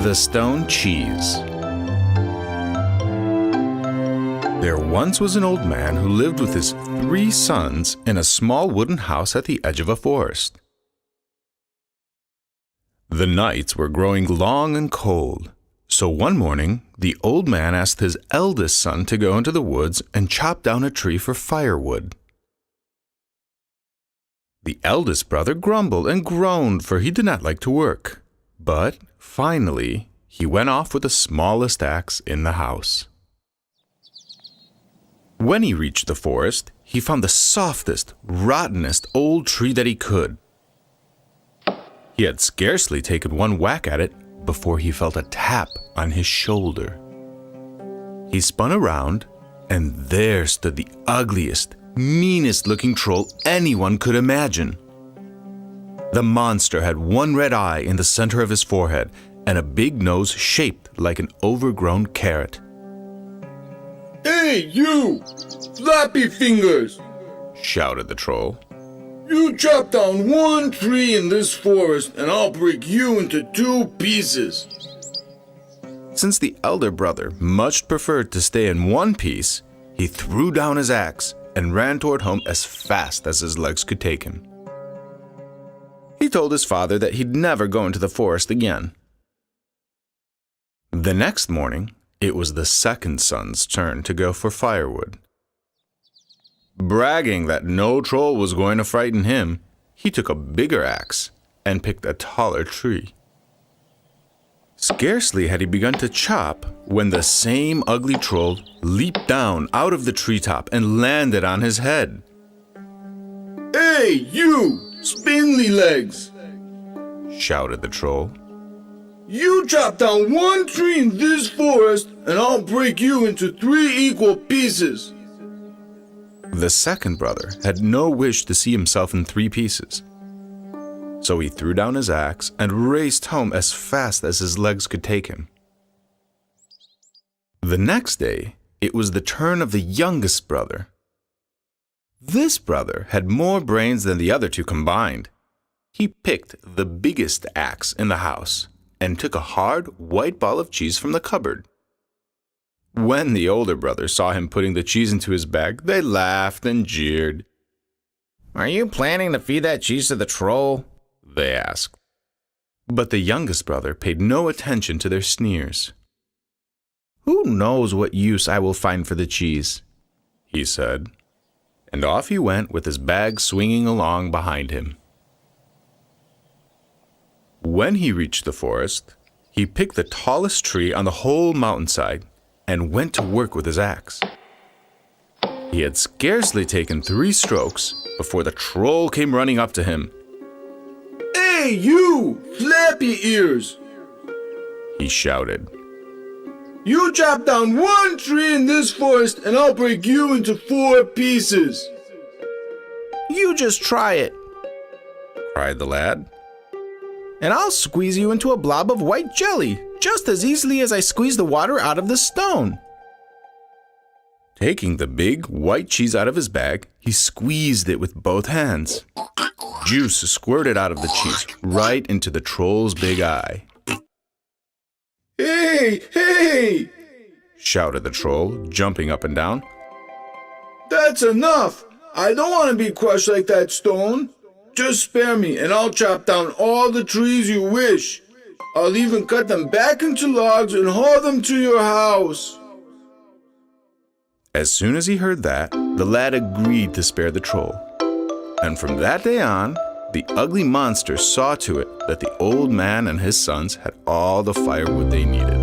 The Stone Cheese. There once was an old man who lived with his 3 sons in a small wooden house at the edge of a forest. The nights were growing long and cold, so one morning the old man asked his eldest son to go into the woods and chop down a tree for firewood. The eldest brother grumbled and groaned, for he did not like to work. But finally, he went off with the smallest axe in the house. When he reached the forest, he found the softest, rottenest old tree that he could. He had scarcely taken one whack at it before he felt a tap on his shoulder. He spun around, and there stood the ugliest, meanest-looking troll anyone could imagine. The monster had one red eye in the center of his forehead and a big nose shaped like an overgrown carrot. "Hey, you! Flappy fingers!" shouted the troll. "You chop down one tree in this forest and I'll break you into 2 pieces." Since the elder brother much preferred to stay in one piece, he threw down his axe and ran toward home as fast as his legs could take him. He told his father that he'd never go into the forest again. The next morning, it was the second son's turn to go for firewood. Bragging that no troll was going to frighten him, he took a bigger axe and picked a taller tree. Scarcely had he begun to chop when the same ugly troll leaped down out of the treetop and landed on his head. "Hey, you! Spindly legs!" shouted the troll. "You chop down one tree in this forest and I'll break you into 3 equal pieces." The second brother had no wish to see himself in 3 pieces. So he threw down his axe and raced home as fast as his legs could take him. The next day, it was the turn of the youngest brother. This brother had more brains than the other 2 combined. He picked the biggest axe in the house and took a hard, white ball of cheese from the cupboard. When the older brother saw him putting the cheese into his bag, they laughed and jeered. "Are you planning to feed that cheese to the troll?" they asked. But the youngest brother paid no attention to their sneers. "Who knows what use I will find for the cheese?" he said, and off he went with his bag swinging along behind him. When he reached the forest, he picked the tallest tree on the whole mountainside and went to work with his axe. He had scarcely taken 3 strokes before the troll came running up to him. "Hey, you! Flappy ears!" he shouted. "You chop down one tree in this forest and I'll break you into 4 pieces." "You just try it," cried the lad, "and I'll squeeze you into a blob of white jelly, just as easily as I squeeze the water out of the stone." Taking the big, white cheese out of his bag, he squeezed it with both hands. Juice squirted out of the cheese right into the troll's big eye. "Hey, hey!" shouted the troll, jumping up and down. "That's enough! I don't want to be crushed like that stone. Just spare me and I'll chop down all the trees you wish. I'll even cut them back into logs and haul them to your house." As soon as he heard that, the lad agreed to spare the troll. And from that day on, the ugly monster saw to it that the old man and his sons had all the firewood they needed.